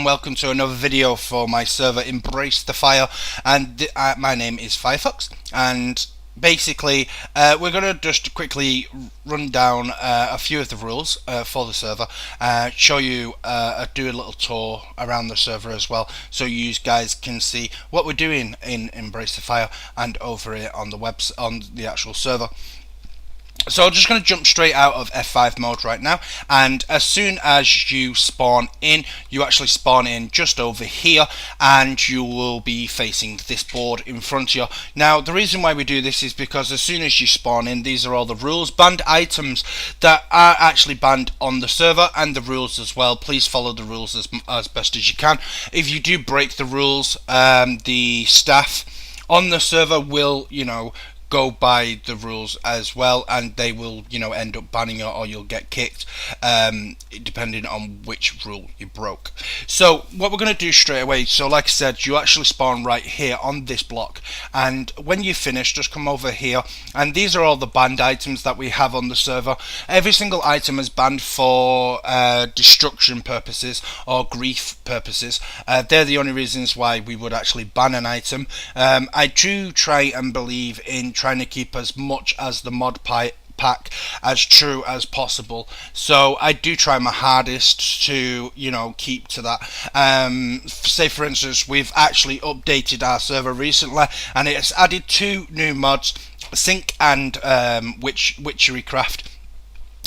welcome to another video for my server Embrace the Fire, and my name is Firefox, and basically we're going to just quickly run down a few of the rules for the server, show you, do a little tour around the server as well, so you guys can see what we're doing in Embrace the Fire and over it on the actual server. So I'm just going to jump straight out of F5 mode right now, and as soon as you spawn in, you actually spawn in just over here, and you will be facing this board in front of you. Now the reason why we do this is because as soon as you spawn in, these are all the rules, banned items that are actually banned on the server, and the rules as well. Please follow the rules as best as you can. If you do break the rules, the staff on the server will, go by the rules as well, and they will end up banning you, or you'll get kicked, depending on which rule you broke. So what we're going to do straight away, so like I said, you actually spawn right here on this block, and when you finish, just come over here, and these are all the banned items that we have on the server. Every single item is banned for destruction purposes or grief purposes. They're the only reasons why we would actually ban an item. I do try and believe in trying to keep as much as the mod pack as true as possible, so I do try my hardest to keep to that. Say for instance, we've actually updated our server recently, and it's added 2 new mods, Sync and Witchery Craft.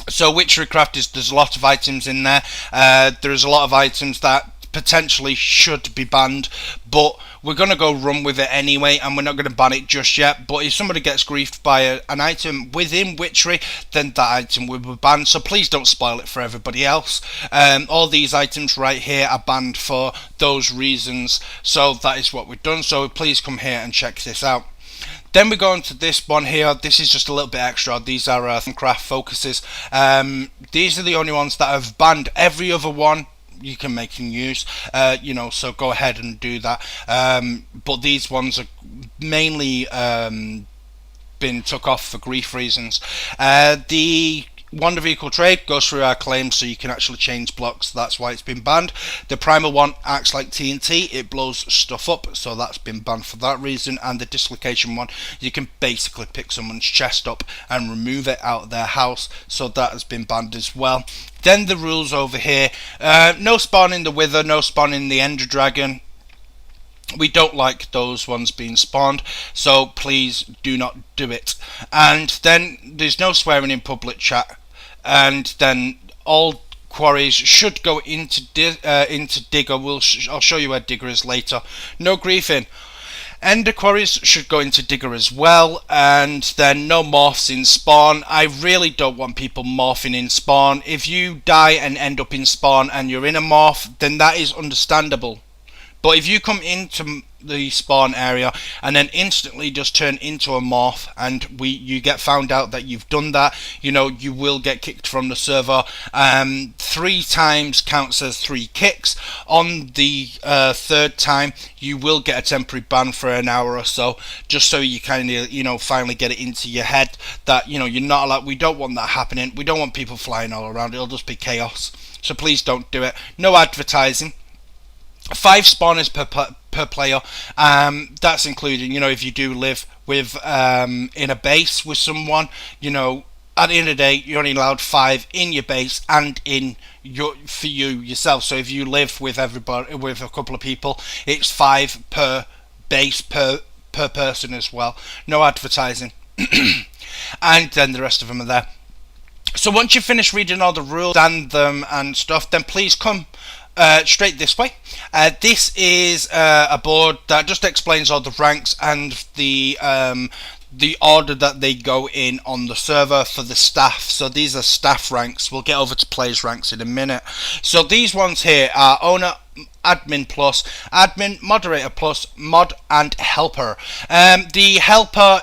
So Witchery Craft there's a lot of items in there. There's a lot of items that potentially should be banned, but we're going to go run with it anyway, and we're not going to ban it just yet. But if somebody gets griefed by an item within Witchery, then that item will be banned, so please don't spoil it for everybody else. All these items right here are banned for those reasons, so that is what we've done. So please come here and check this out. Then we go into this one here. This is just a little bit extra. These are craft focuses. These are the only ones that have banned. Every other one you can make and use, so go ahead and do that. But these ones are mainly been took off for grief reasons. The Wonder Vehicle Trade goes through our claims, so you can actually change blocks. That's why it's been banned. The Primal one acts like TNT. It blows stuff up, so that's been banned for that reason. And the Dislocation one, you can basically pick someone's chest up and remove it out of their house, so that has been banned as well. Then the rules over here, no spawning the Wither, no spawning the Ender Dragon. We don't like those ones being spawned, so please do not do it. And then there's no swearing in public chat, and then all quarries should go into Digger. I'll show you where Digger is later. No griefing. Ender quarries should go into Digger as well, and then no morphs in spawn. I really don't want people morphing in spawn. If you die and end up in spawn and you're in a morph, then that is understandable. But if you come into the spawn area and then instantly just turn into a morph, and you get found out that you've done that, you will get kicked from the server. 3 times counts as 3 kicks. On the 3rd time, you will get a temporary ban for an hour or so, just so you kind of finally get it into your head that you're not allowed. We don't want that happening. We don't want people flying all around. It'll just be chaos. So please don't do it. No advertising. 5 spawners per player. That's including, if you do live with in a base with someone, at the end of the day, you're only allowed 5 in your base and for you yourself. So if you live with everybody, with a couple of people, it's 5 per base per person as well. No advertising. And then the rest of them are there. So once you finish reading all the rules and them and stuff, then please come straight this way. This is a board that just explains all the ranks and the order that they go in on the server for the staff. So these are staff ranks. We'll get over to players ranks in a minute. So these ones here are owner, admin plus, admin, moderator plus, mod, and helper. The helper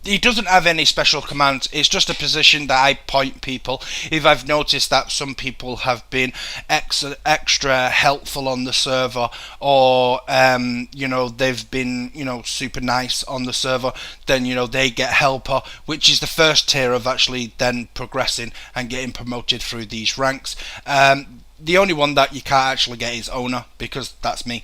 he doesn't have any special commands. It's just a position that I point people. If I've noticed that some people have been extra helpful on the server, or they've been super nice on the server, then they get helper, which is the first tier of actually then progressing and getting promoted through these ranks. The only one that you can't actually get is owner, because that's me.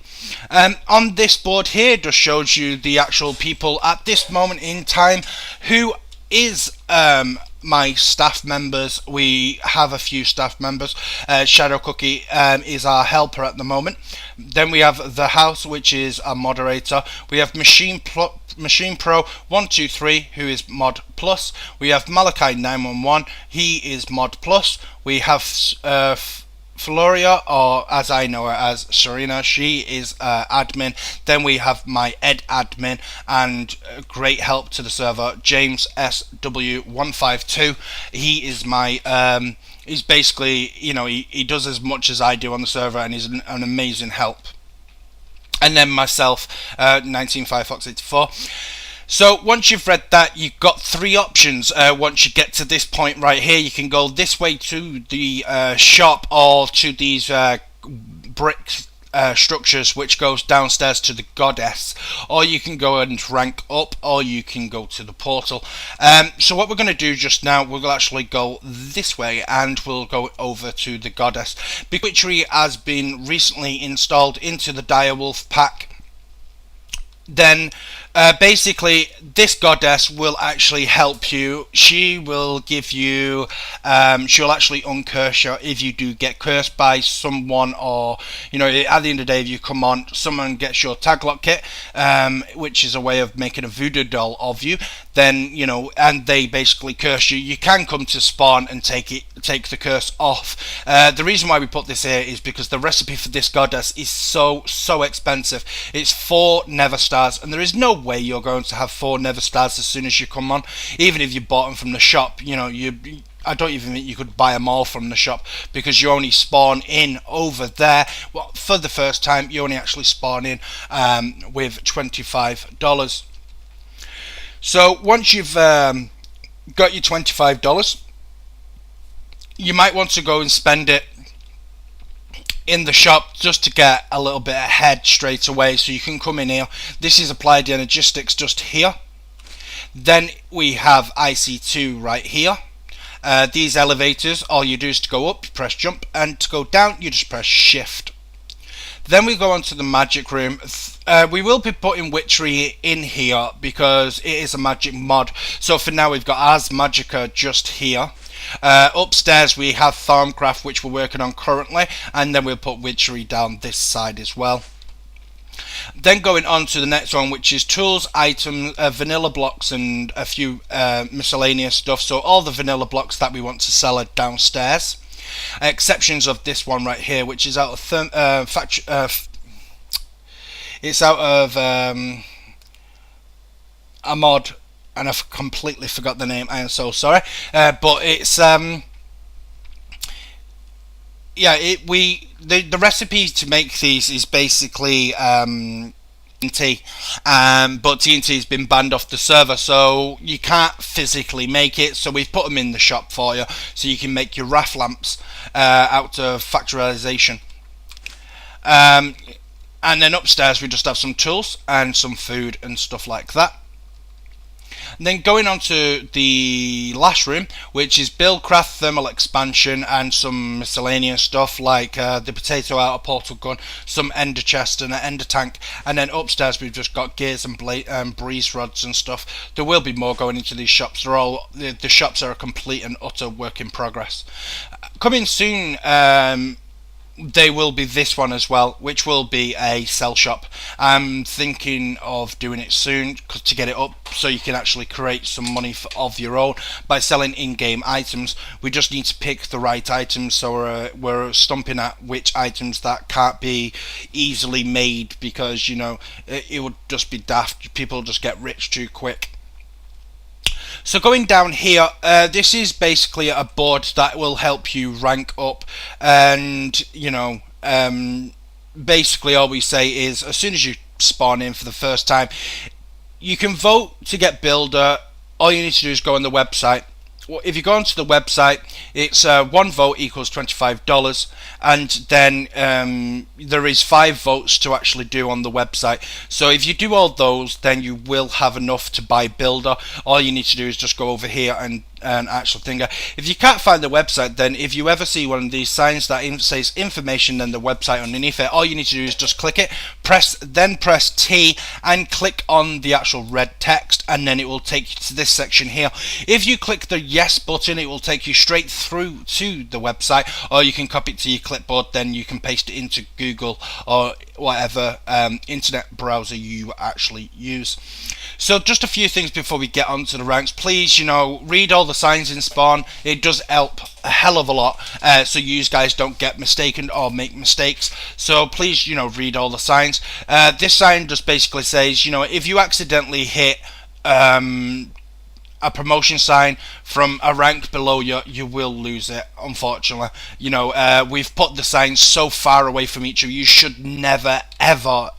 On this board here just shows you the actual people at this moment in time who is my staff members. We have a few staff members. Shadow Cookie is our helper at the moment. Then we have the house, which is a moderator. We have Machine Pro 123, who is mod plus. We have Malachi 911, he is mod plus. We have Floria, or as I know her as Serena, she is admin. Then we have my ed admin and great help to the server, James SW152. He is my he's basically, you know, he does as much as I do on the server, and he's an amazing help. And then myself, 19Firefox84. So once you've read that, you've got three options. Once you get to this point right here, you can go this way to the shop, or to these brick structures, which goes downstairs to the goddess, or you can go and rank up, or you can go to the portal. So what we're going to do just now, we'll actually go this way, and we'll go over to the goddess. Witchery has been recently installed into the Direwolf pack. Then basically this goddess will actually help you. She will give you she'll actually uncurse you if you do get cursed by someone, or you know, at the end of the day, if you come on, someone gets your taglock kit, which is a way of making a voodoo doll of you, then you know, and they basically curse you, you can come to spawn and take the curse off. The reason why we put this here is because the recipe for this goddess is so expensive. It's 4 nether stars, and there is no way you're going to have 4 nether stars as soon as you come on. Even if you bought them from the shop, you know, I don't even think you could buy them all from the shop, because you only spawn in over there. Well, for the first time, you only actually spawn in with $25. So once you've got your $25, you might want to go and spend it in the shop just to get a little bit ahead straight away, so you can come in here. This is applied energistics just here. Then we have IC2 right here. These elevators, all you do is to go up, you press jump, and to go down, you just press shift. Then we go on to the magic room. We will be putting witchery in here because it is a magic mod. So for now, we've got Ars Magica just here. Upstairs we have Tharmcraft, which we're working on currently, and then we'll put witchery down this side as well. Then going on to the next one, which is tools, items, vanilla blocks, and a few miscellaneous stuff. So all the vanilla blocks that we want to sell are downstairs. Exceptions of this one right here, which is out of it's out of a mod, and I've completely forgot the name. I am so sorry, but it's yeah, the recipe to make these is basically TNT, but TNT has been banned off the server, so you can't physically make it. So we've put them in the shop for you, so you can make your RAF lamps out of factorization. And then upstairs we just have some tools and some food and stuff like that. And then going on to the last room, which is Buildcraft, Thermal Expansion, and some miscellaneous stuff like the potato outer portal gun, some ender chest and an ender tank. And then upstairs we've just got gears and breeze rods and stuff. There will be more going into these shops. They're all the shops are a complete and utter work in progress. Coming soon, they will be this one as well, which will be a sell shop. I'm thinking of doing it soon to get it up so you can actually create some money of your own by selling in-game items. We just need to pick the right items, so we're stumping at which items that can't be easily made, because you know it would just be daft. People just get rich too quick. So going down here, this is basically a board that will help you rank up, and you know, basically all we say is as soon as you spawn in for the first time, you can vote to get builder. All you need to do is go on the website. If you go onto the website, it's 1 vote equals $25, and then there is 5 votes to actually do on the website. So if you do all those, then you will have enough to buy builder. All you need to do is just go over here and an actual thing. If you can't find the website, then if you ever see one of these signs that says information, then the website underneath it, all you need to do is just click it, press T, and click on the actual red text, and then it will take you to this section here. If you click the yes button, it will take you straight through to the website, or you can copy it to your clipboard, then you can paste it into Google or whatever internet browser you actually use. So just a few things before we get onto the ranks. Please, read all the signs in spawn. It does help a hell of a lot, so you guys don't get mistaken or make mistakes. So please, read all the signs. This sign just basically says, if you accidentally hit a promotion sign from a rank below you, you will lose it, unfortunately. We've put the signs so far away from each other, you should never, ever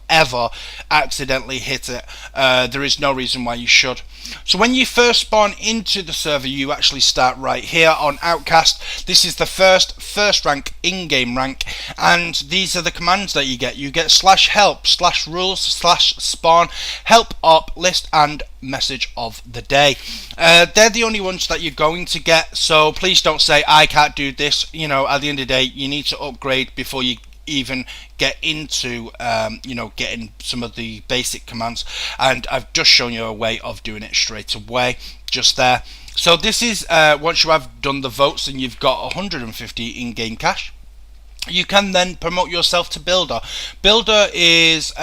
accidentally hit it. There is no reason why you should. So when you first spawn into the server, you actually start right here on Outcast. This is the first rank, in-game rank, and these are the commands that you get. You get /help, /rules, /spawn, help up, list, and message of the day. They're the only ones that you're going to get, so please don't say I can't do this. At the end of the day, you need to upgrade before you even get into getting some of the basic commands, and I've just shown you a way of doing it straight away just there. So this is once you have done the votes and you've got 150 in-game cash, you can then promote yourself to builder. Builder is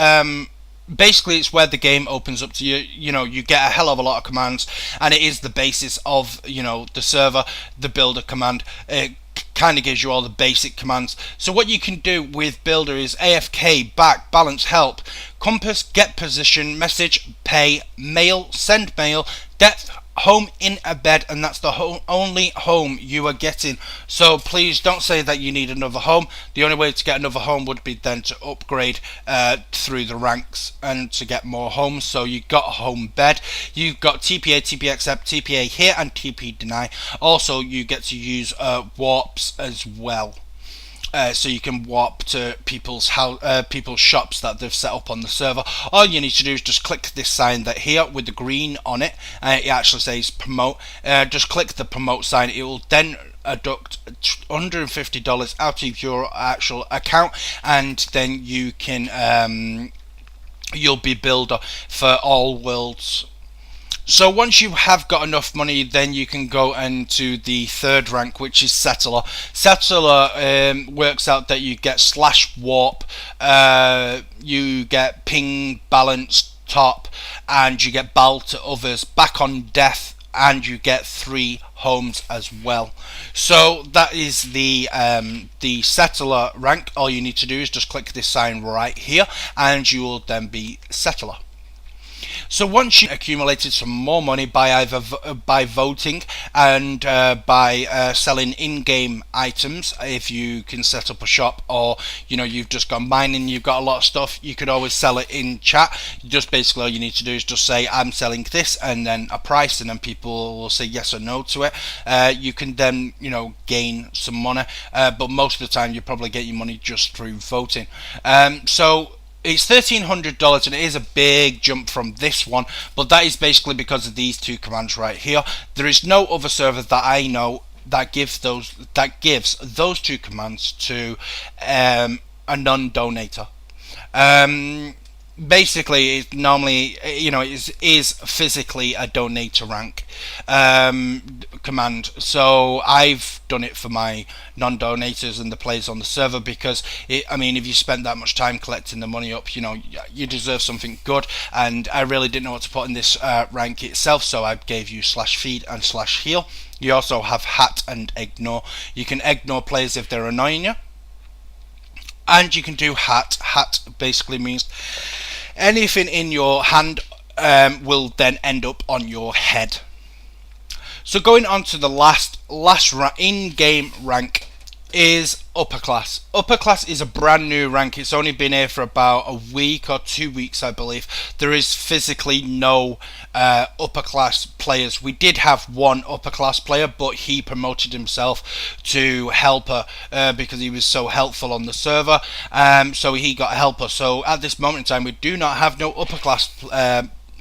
basically, it's where the game opens up to you. You get a hell of a lot of commands, and it is the basis of the server. The builder command, it kind of gives you all the basic commands. So what you can do with builder is AFK, back, balance, help, compass, get position, message, pay, mail, send mail, depth, home, in a bed, and that's the only home you are getting. So please don't say that you need another home. The only way to get another home would be then to upgrade through the ranks and to get more homes. So you got a home bed, you've got TPA, TP accept, TPA here, and TP deny. Also you get to use warps as well. So you can warp to people's shops that they've set up on the server. All you need to do is just click this sign that here with the green on it. It actually says promote. Just click the promote sign. It will then deduct $150 out of your actual account, and then you can you'll be builder for all worlds. So once you have got enough money, then you can go into the third rank, which is settler. Settler works out that you get /warp, you get ping, balance, top, and you get bal to others, back on death, and you get 3 homes as well. So that is the settler rank. All you need to do is just click this sign right here, and you will then be settler. So once you accumulated some more money by either by voting and by selling in-game items, if you can set up a shop, or you've just gone mining, you've got a lot of stuff, you could always sell it in chat. Just basically all you need to do is just say I'm selling this, and then a price, and then people will say yes or no to it. You can then gain some money, but most of the time you probably get your money just through voting. So it's $1,300, and it is a big jump from this one, but that is basically because of these 2 commands right here. There is no other server that I know that gives those 2 commands to a non-donator. Basically, it normally is physically a donator rank command. So I've done it for my non-donators and the players on the server, because if you spent that much time collecting the money up, you deserve something good. And I really didn't know what to put in this rank itself, so I gave you /feed and /heal. You also have hat and ignore. You can ignore players if they're annoying you, and you can do hat. Hat basically means anything in your hand will then end up on your head. So going on to the last in-game rank is upper class. Upper class is a brand new rank. It's only been here for about a week or 2 weeks, I believe. There is physically no upper class players. We did have one upper class player, but he promoted himself to helper because he was so helpful on the server. So he got helper. So at this moment in time, we do not have no upper class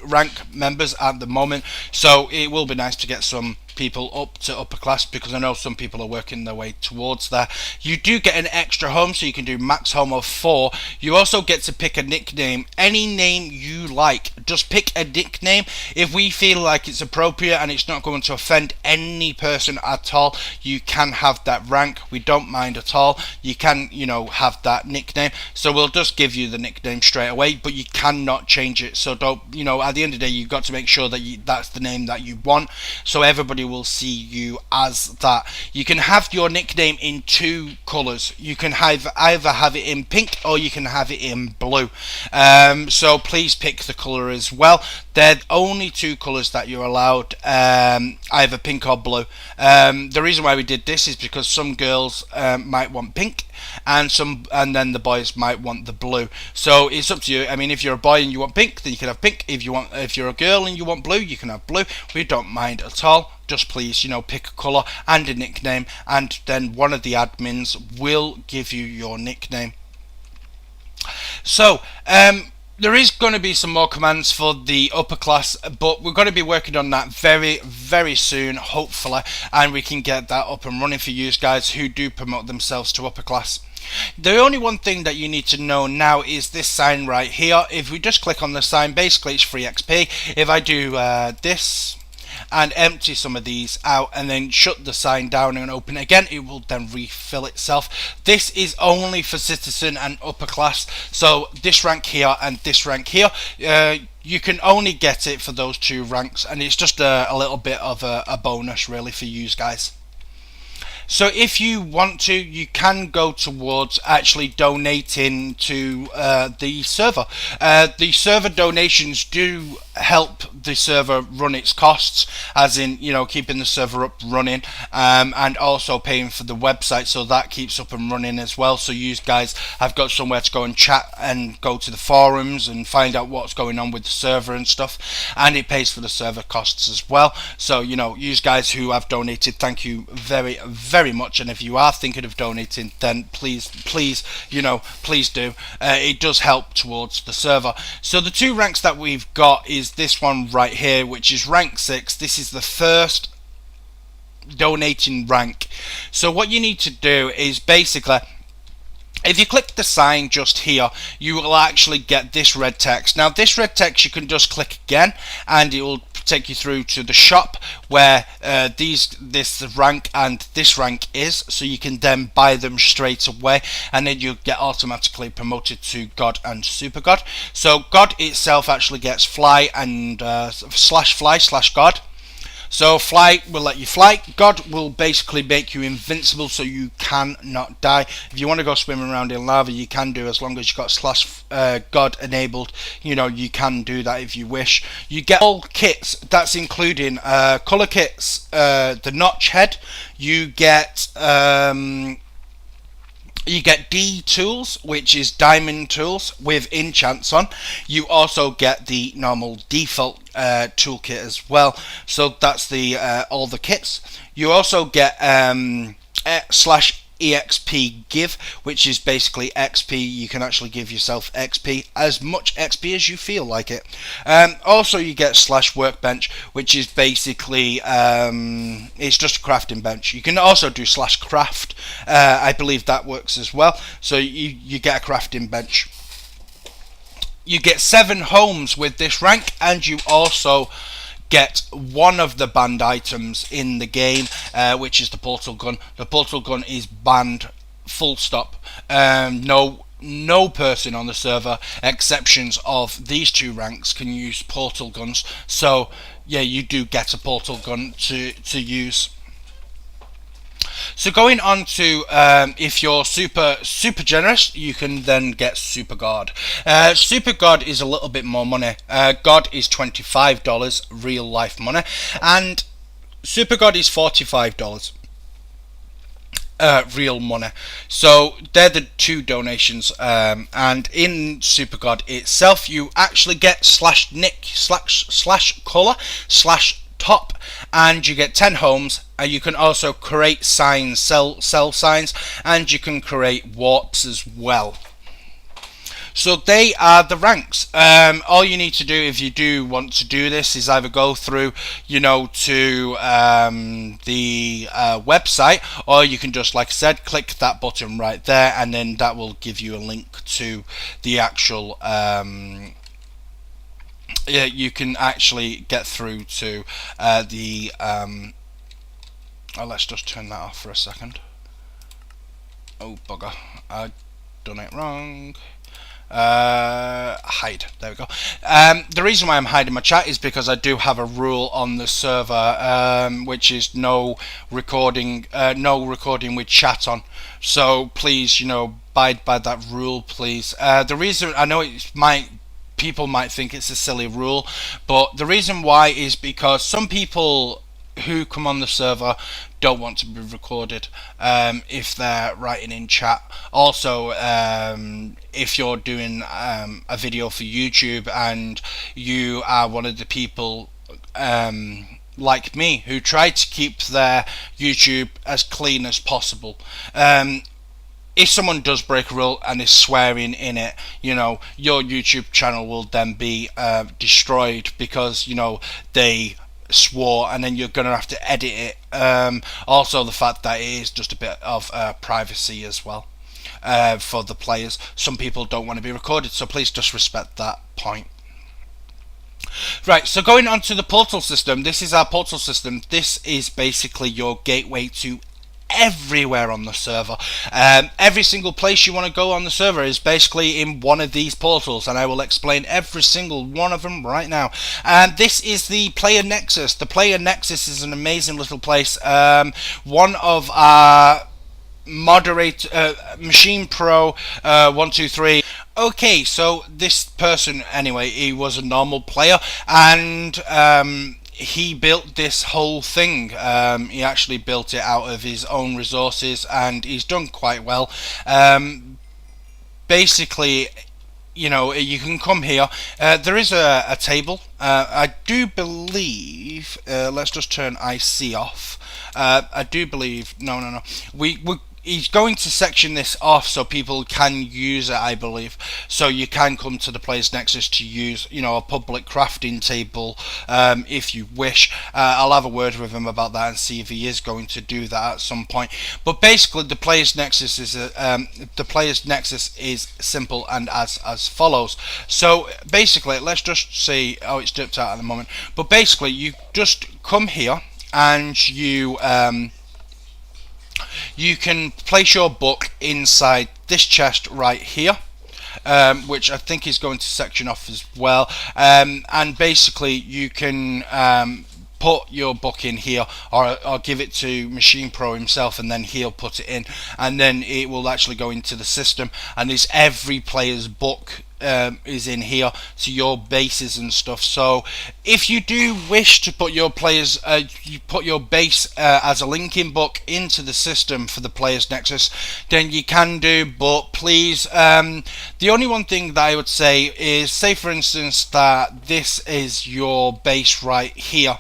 rank members at the moment. So it will be nice to get some people up to upper class, because I know some people are working their way towards there. You do get an extra home, so you can do max home of 4. You also get to pick a nickname, any name you like. Just pick a nickname. If we feel like it's appropriate and it's not going to offend any person at all, you can have that rank. We don't mind at all. You can, have that nickname. So we'll just give you the nickname straight away, but you cannot change it. So don't, at the end of the day, you've got to make sure that that's the name that you want, so everybody will see you as that. You can have your nickname in 2 colours. You can either have it in pink or you can have it in blue. So please pick the colour as well. They're only 2 colours that you're allowed, either pink or blue. The reason why we did this is because some girls might want pink, and then the boys might want the blue. So it's up to you. I mean, if you're a boy and you want pink, then you can have pink. If you're a girl and you want blue, you can have blue. We don't mind at all. Just please, pick a colour and a nickname, and then one of the admins will give you your nickname. So, there is going to be some more commands for the upper class, but we're going to be working on that very, very soon, hopefully, and we can get that up and running for you guys who do promote themselves to upper class. The only one thing that you need to know now is this sign right here. If we just click on the sign, basically it's free XP. If I do this and empty some of these out and then shut the sign down and open it again, it will then refill itself. This is only for citizen and upper class, so this rank here and this rank here, you can only get it for those 2 ranks, and it's just a little bit of a bonus really for you guys. So if you want to, you can go towards actually donating to the server. The server donations do help the server run its costs, as in, keeping the server up running, and also paying for the website, so that keeps up and running as well. So you guys have got somewhere to go and chat and go to the forums and find out what's going on with the server and stuff, and it pays for the server costs as well. So, you guys who have donated, thank you very, very much, and if you are thinking of donating, then please do. It does help towards the server. So the 2 ranks that we've got is this one right here, which is rank 6. This is the first donating rank. So what you need to do is basically, if you click the sign just here, you will actually get this red text. Now this red text you can just click again and it will take you through to the shop where this rank and this rank is, so you can then buy them straight away, and then you get automatically promoted to God and Super God. So God itself actually gets fly and /fly/God. So fly will let you fly. God will basically make you invincible, so you cannot die. If you want to go swimming around in lava, you can do, as long as you've got /God enabled. You can do that if you wish. You get all kits. That's including colour kits, the notch head. You get D tools, which is diamond tools with enchants on. You also get the normal default toolkit as well. So that's the all the kits. You also get /EXP give, which is basically XP. You can actually give yourself XP, as much XP as you feel like it. Also you get /workbench, which is basically it's just a crafting bench. You can also do /craft. I believe that works as well. So you get a crafting bench. You get 7 homes with this rank, and you also get one of the banned items in the game, which is the portal gun. The portal gun is banned, full stop. No person on the server, exceptions of these 2 ranks, can use portal guns. So yeah, you do get a portal gun to use. So going on to if you're super generous, you can then get Super God. Super God is a little bit more money. God is $25 real life money, and Super God is $45 real money. So they're the 2 donations, and in Super God itself you actually get /nick /color /top, and you get 10 homes, and you can also create signs, sell signs, and you can create warps as well. So they are the ranks. All you need to do if you do want to do this is either go through, to the website, or you can just, like I said, click that button right there, and then that will give you a link to the actual. Yeah, you can actually get through to the. Let's just turn that off for a second. Oh bugger! I've done it wrong. Hide. There we go. The reason why I'm hiding my chat is because I do have a rule on the server, which is no recording with chat on. So please, abide by that rule, please. The reason I know people might think it's a silly rule, but the reason why is because some people who come on the server don't want to be recorded if they're writing in chat. Also, if you're doing a video for YouTube and you are one of the people like me who try to keep their YouTube as clean as possible, if someone does break a rule and is swearing in it, your YouTube channel will then be destroyed because they swore, and then you're going to have to edit it. Also, the fact that it is just a bit of privacy as well for the players. Some people don't want to be recorded, so please just respect that point. Right, so going on to the portal system, this is our portal system. This is basically your gateway to everywhere on the server. Every single place you want to go on the server is basically in one of these portals, and I will explain every single one of them right now. This is the Player Nexus. The Player Nexus is an amazing little place. One of our Machine Pro 123. Okay, so this person, anyway, he was a normal player, and he built this whole thing. He actually built it out of his own resources, and he's done quite well. Basically, you can come here. There is a table. I do believe. Let's just turn IC off. I do believe. No. He's going to section this off so people can use it, I believe. So you can come to the Players Nexus to use, a public crafting table if you wish. I'll have a word with him about that and see if he is going to do that at some point. But basically, the Players Nexus is simple and as follows. So basically, let's just see. Oh, it's dipped out at the moment. But basically, you just come here and you can place your book inside this chest right here, which I think is going to section off as well. And basically, you can put your book in here, or give it to Machine Pro himself, and then he'll put it in, and then it will actually go into the system. And there's every player's book is in here to your bases and stuff. So if you do wish to put your players, you put your base as a linking book into the system for the Players Nexus, then you can do. But please, the only one thing that I would say is, say for instance that this is your base right here.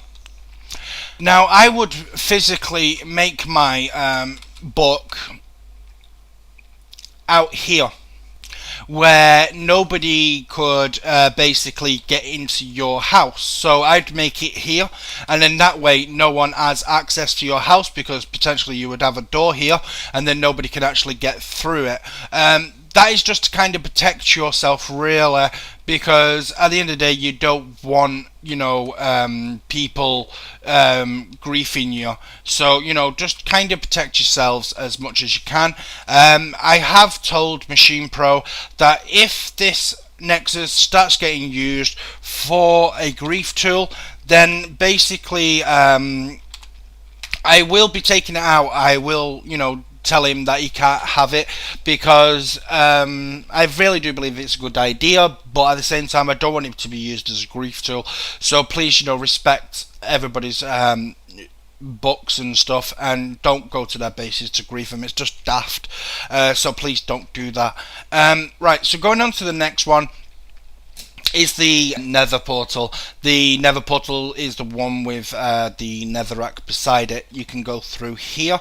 Now I would physically make my book out here, where nobody could basically get into your house. So I'd make it here, and then that way no one has access to your house, because potentially you would have a door here, and then nobody can actually get through it. That is just to kind of protect yourself, really, because at the end of the day, you don't want, people griefing you. So, just kind of protect yourselves as much as you can. I have told Machine Pro that if this Nexus starts getting used for a grief tool, then basically I will be taking it out. I will, tell him that he can't have it, because I really do believe it's a good idea, but at the same time I don't want it to be used as a grief tool. So please, respect everybody's books and stuff, and don't go to their bases to grief them. It's just daft. So please don't do that. Right, so going on to the next one is the Nether portal. The Nether portal is the one with the netherrack beside it. You can go through here.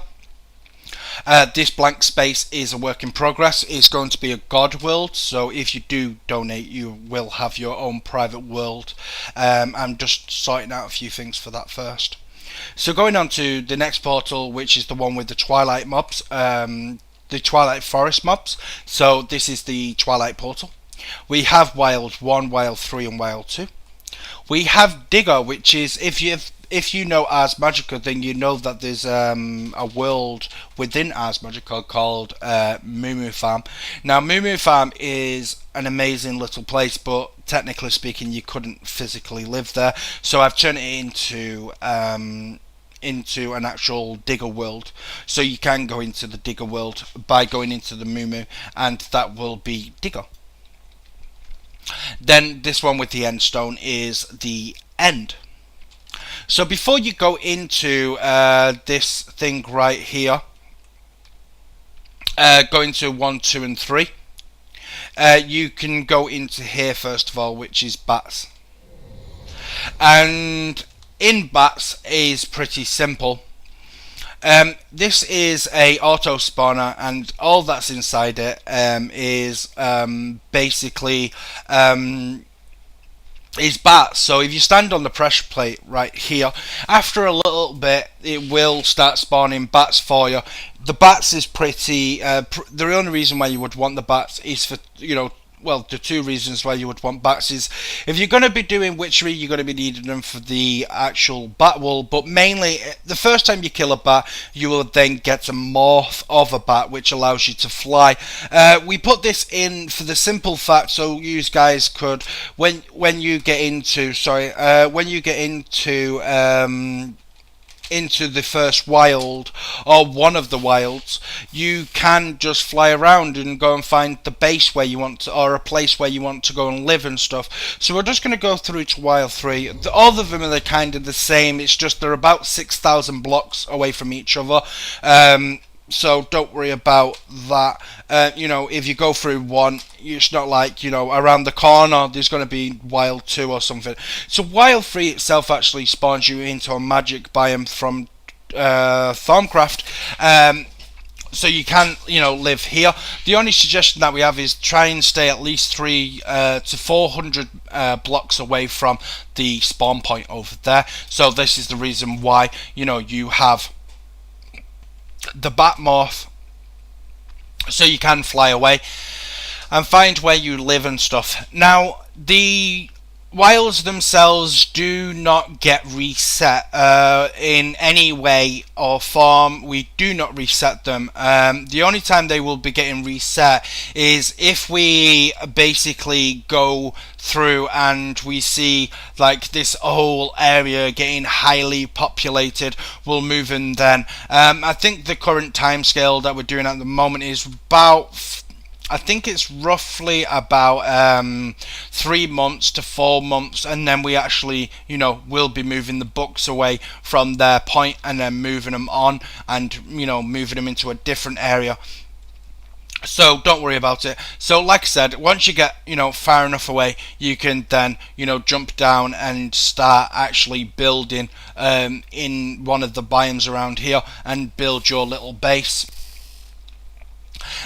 This blank space is a work in progress. It's going to be a god world, so if you do donate, you will have your own private world. I'm just sorting out a few things for that first. So going on to the next portal, which is the one with the Twilight mobs, the Twilight Forest mobs. So this is the Twilight portal. We have Wild 1, Wild 3 and Wild 2. We have Digger, which is, if you know Ars Magica, then you know that there's a world within Ars Magica called Moo Farm. Now Moo Farm is an amazing little place, but technically speaking you couldn't physically live there, so I've turned it into an actual Digger world. So you can go into the Digger world by going into the Moo, and that will be Digger. Then this one with the end stone is the End. So before you go into this thing right here, go into 1, 2 and 3, you can go into here first of all, which is Bats. And in Bats is pretty simple. This is a auto spawner, and all that's inside it is basically is bats. So if you stand on the pressure plate right here, after a little bit it will start spawning bats for you. The bats is pretty the only reason why you would want the bats is for, well, the two reasons why you would want bats is if you're going to be doing witchery, you're going to be needing them for the actual bat wool, but mainly the first time you kill a bat, you will then get a morph of a bat, which allows you to fly. We put this in for the simple fact so you guys could, when you get into into the first wild or one of the wilds, you can just fly around and go and find the base where you want to, or a place where you want to go and live and stuff. So we're just going to go through to Wild 3. All of them are kind of the same, it's just they're about 6,000 blocks away from each other. So don't worry about that. If you go through one, it's not like, around the corner there's going to be Wild 2 or something. So Wild 3 itself actually spawns you into a magic biome from Thorncraft. So you can, live here. The only suggestion that we have is try and stay at least 300 to 400 blocks away from the spawn point over there. So this is the reason why, you have the bat morph, so you can fly away and find where you live and stuff. Now the wilds themselves do not get reset in any way or form. We do not reset them. The only time they will be getting reset is if we basically go through and we see like this whole area getting highly populated. We'll move in then. I think the current time scale that we're doing at the moment is about, I think it's roughly about 3 months to 4 months, and then we actually, will be moving the books away from their point and then moving them on and, moving them into a different area. So don't worry about it. So like I said, once you get, far enough away, you can then, jump down and start actually building in one of the biomes around here and build your little base.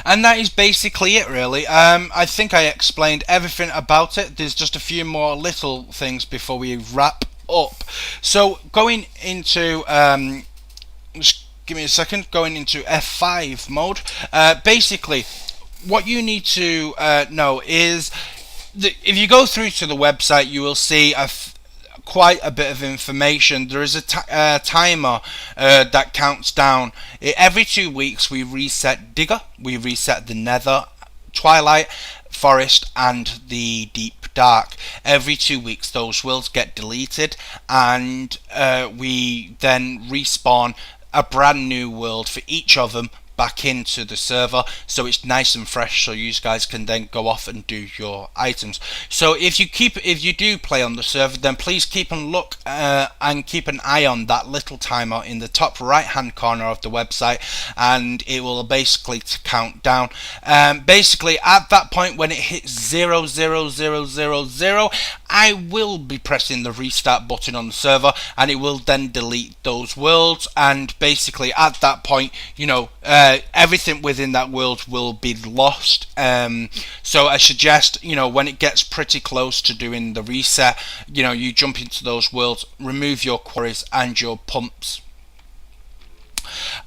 And that is basically it, really. I think I explained everything about it. There's just a few more little things before we wrap up. So going into just give me a second, going into F5 mode, basically what you need to know is that if you go through to the website, you will see quite a bit of information. There is a timer that counts down. Every 2 weeks we reset Digger, we reset the Nether, Twilight, Forest and the Deep Dark. Every 2 weeks those worlds get deleted, and we then respawn a brand new world for each of them back into the server, so it's nice and fresh, so you guys can then go off and do your items. So if you do play on the server, then please keep a look and keep an eye on that little timer in the top right hand corner of the website, and it will basically count down. Basically at that point when it hits 00000, I will be pressing the restart button on the server, and it will then delete those worlds. And basically at that point, everything within that world will be lost. So I suggest, when it gets pretty close to doing the reset, you jump into those worlds, remove your quarries and your pumps.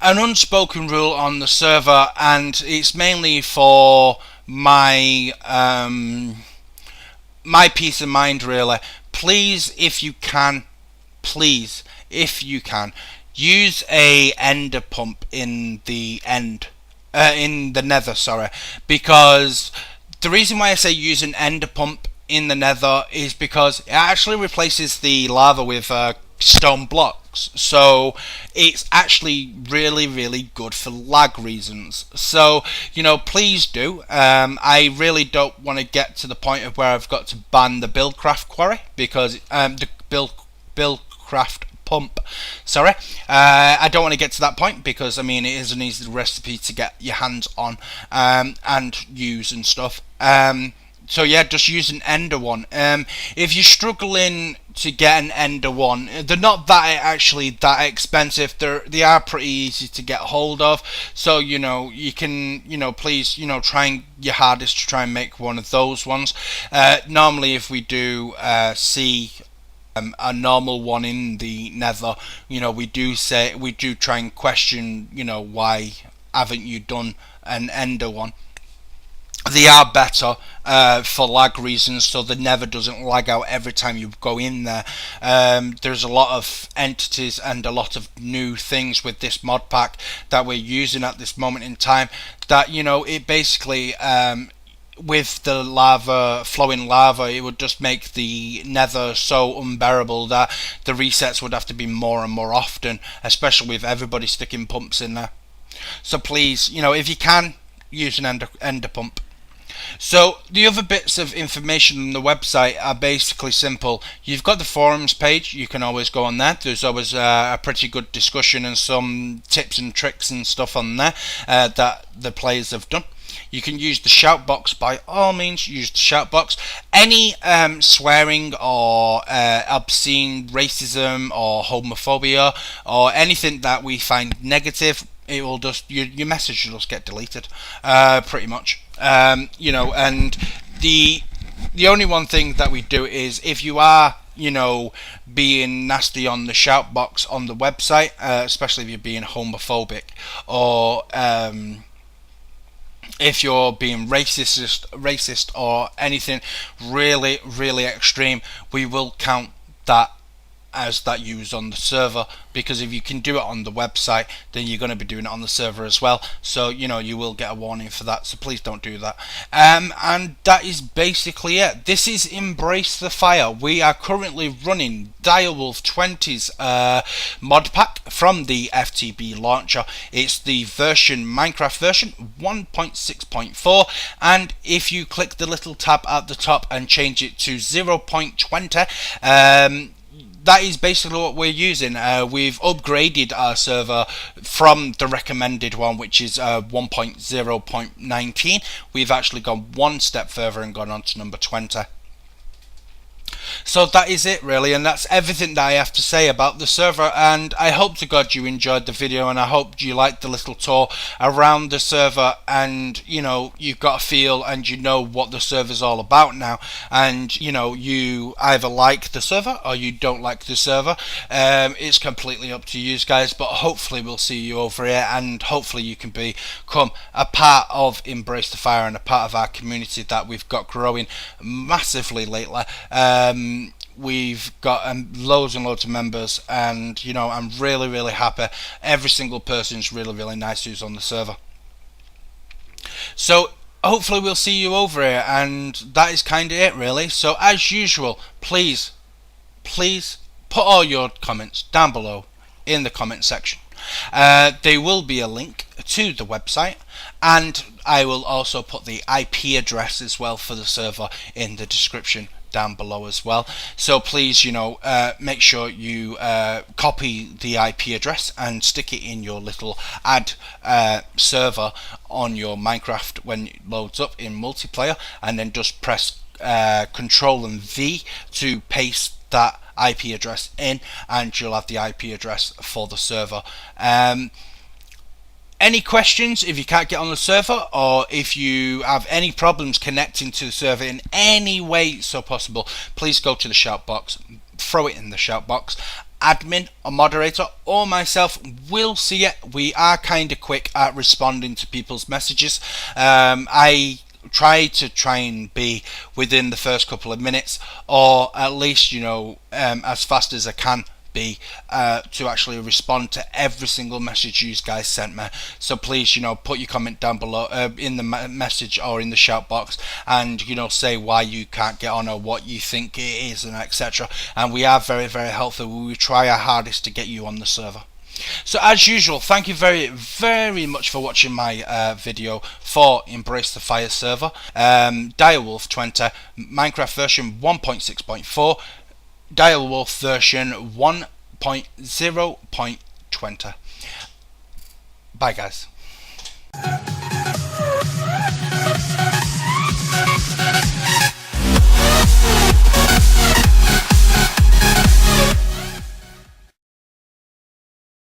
An unspoken rule on the server, and it's mainly for my my peace of mind, really. Please, if you can, use a ender pump in the nether, sorry, because the reason why I say use an ender pump in the nether is because it actually replaces the lava with stone blocks, so it's actually really good for lag reasons. So please do. I really don't want to get to the point of where I've got to ban the buildcraft quarry, because the buildcraft pump, sorry, I don't want to get to that point, because it is an easy recipe to get your hands on and use and stuff. So yeah, just use an ender one. If you're struggling to get an ender one, they're not actually that expensive. They are pretty easy to get hold of. So you can please try your hardest to try and make one of those ones. Normally, if we do see a normal one in the nether, we do try and question, why haven't you done an ender one. They are better for lag reasons, so the nether doesn't lag out every time you go in there. There's a lot of entities and a lot of new things with this mod pack that we're using at this moment in time, that it basically with the flowing lava, it would just make the nether so unbearable that the resets would have to be more and more often, especially with everybody sticking pumps in there. So please, if you can, use an ender pump. So the other bits of information on the website are basically simple. You've got the forums page, you can always go on there. There's always a pretty good discussion and some tips and tricks and stuff on there that the players have done. You can use the shout box, by all means, use the shout box. Any swearing or obscene racism or homophobia or anything that we find negative, it will just your message will just get deleted, pretty much. And the only one thing that we do is, if you are being nasty on the shout box on the website, especially if you're being homophobic, or if you're being racist or anything really extreme, we will count that as that used on the server, because if you can do it on the website, then you're going to be doing it on the server as well, so you will get a warning for that, so please don't do that. And that is basically it. This is Embrace the Fire. We are currently running Direwolf20's mod pack from the FTB launcher. It's the Minecraft version 1.6.4, and if you click the little tab at the top and change it to 0.20, that is basically what we're using. We've upgraded our server from the recommended one, which is 1.0.19. We've actually gone one step further and gone on to number 20. So that is it really, and that's everything that I have to say about the server, and I hope to God you enjoyed the video, and I hope you liked the little tour around the server, and you've got a feel and what the server's all about now, and you either like the server or you don't like the server. It's completely up to you guys, but hopefully we'll see you over here, and hopefully you can become a part of Embrace the Fire and a part of our community that we've got growing massively lately. We've got loads and loads of members, and I'm really happy. Every single person's really nice who's on the server. So hopefully we'll see you over here, and that is kind of it really. So as usual, please put all your comments down below in the comment section. There will be a link to the website, and I will also put the IP address as well for the server in the description down below as well. So please, make sure you copy the IP address and stick it in your little add server on your Minecraft when it loads up in multiplayer, and then just press Control and V to paste that IP address in, and you'll have the IP address for the server. Any questions if you can't get on the server, or if you have any problems connecting to the server in any way so possible, please go to the shout box, throw it in the shout box. Admin or moderator or myself will see it. We are kind of quick at responding to people's messages. I try and be within the first couple of minutes, or at least as fast as I can be, to actually respond to every single message you guys sent me. So please, put your comment down below, in the message or in the shout box, and say why you can't get on or what you think it is, and etc. And we are very, very helpful. We will try our hardest to get you on the server. So as usual, thank you very, very much for watching my video for Embrace the Fire server, Direwolf20, Minecraft version 1.6.4, Direwolf version 1.0.20. Bye guys.